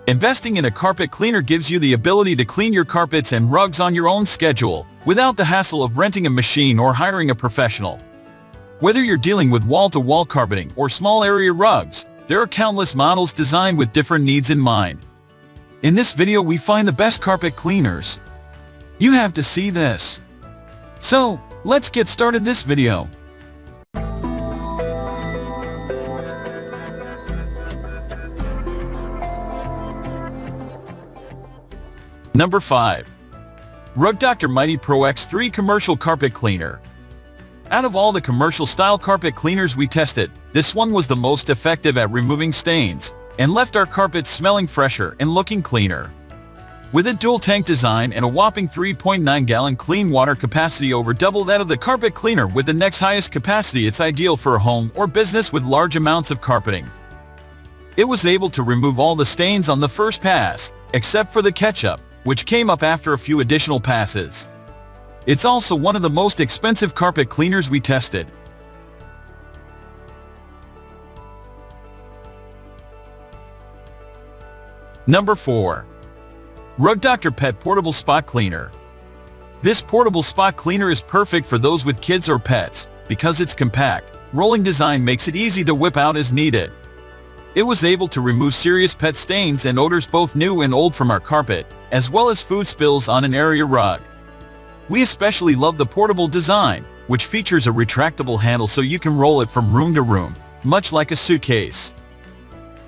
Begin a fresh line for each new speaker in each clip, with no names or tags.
Investing in a carpet cleaner gives you the ability to clean your carpets and rugs on your own schedule, without the hassle of renting a machine or hiring a professional. Whether you're dealing with wall-to-wall carpeting or small area rugs, there are countless models designed with different needs in mind. In this video we find the best carpet cleaners. You have to see this. So, let's get started this video. Number 5. Rug Doctor Mighty Pro X3 Commercial Carpet Cleaner. Out of all the commercial-style carpet cleaners we tested, this one was the most effective at removing stains, and left our carpets smelling fresher and looking cleaner. With a dual-tank design and a whopping 3.9-gallon clean water capacity, over double that of the carpet cleaner with the next highest capacity, it's ideal for a home or business with large amounts of carpeting. It was able to remove all the stains on the first pass, except for the ketchup, which came up after a few additional passes. It's also one of the most expensive carpet cleaners we tested. Number 4. Rug Doctor Pet Portable Spot Cleaner. This portable spot cleaner is perfect for those with kids or pets, because its compact, rolling design makes it easy to whip out as needed. It was able to remove serious pet stains and odors, both new and old, from our carpet, as well as food spills on an area rug. We especially love the portable design, which features a retractable handle so you can roll it from room to room, much like a suitcase.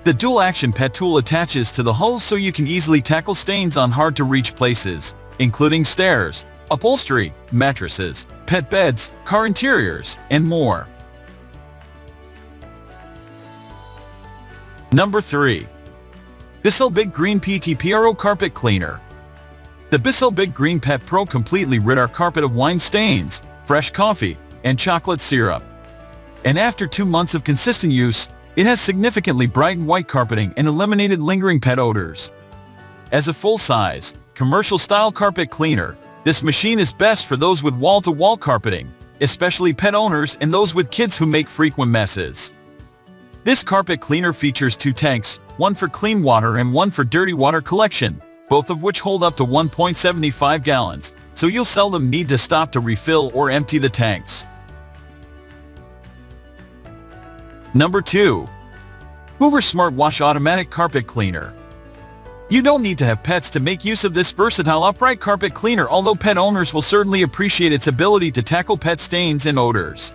The dual-action pet tool attaches to the hull so you can easily tackle stains on hard-to-reach places, including stairs, upholstery, mattresses, pet beds, car interiors, and more. Number 3. Bissell Big Green PT Pro Carpet Cleaner. The Bissell Big Green Pet Pro completely rid our carpet of wine stains, fresh coffee, and chocolate syrup. And after 2 months of consistent use, it has significantly brightened white carpeting and eliminated lingering pet odors. As a full-size, commercial-style carpet cleaner, this machine is best for those with wall-to-wall carpeting, especially pet owners and those with kids who make frequent messes. This carpet cleaner features 2 tanks, one for clean water and one for dirty water collection, both of which hold up to 1.75 gallons, so you'll seldom need to stop to refill or empty the tanks. Number 2. Hoover Smart Wash Automatic Carpet Cleaner. You don't need to have pets to make use of this versatile upright carpet cleaner, although pet owners will certainly appreciate its ability to tackle pet stains and odors.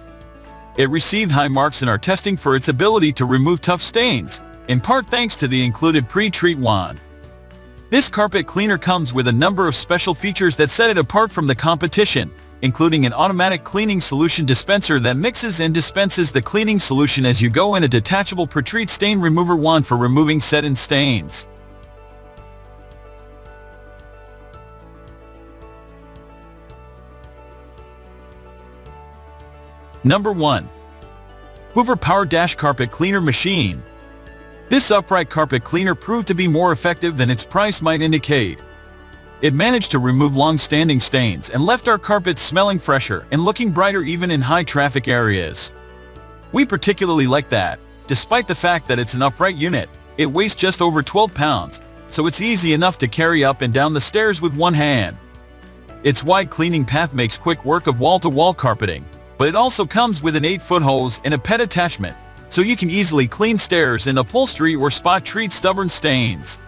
It received high marks in our testing for its ability to remove tough stains, in part thanks to the included pre-treat wand. This carpet cleaner comes with a number of special features that set it apart from the competition, including an automatic cleaning solution dispenser that mixes and dispenses the cleaning solution as you go, and a detachable pre-treat stain remover wand for removing set-in stains. Number 1. Hoover Power Dash Carpet Cleaner Machine. This upright carpet cleaner proved to be more effective than its price might indicate. It managed to remove long-standing stains and left our carpets smelling fresher and looking brighter even in high-traffic areas. We particularly like that. Despite the fact that it's an upright unit, it weighs just over 12 pounds, so it's easy enough to carry up and down the stairs with one hand. Its wide cleaning path makes quick work of wall-to-wall carpeting, but it also comes with an 8-foot hose and a pet attachment, so you can easily clean stairs and upholstery or spot treat stubborn stains.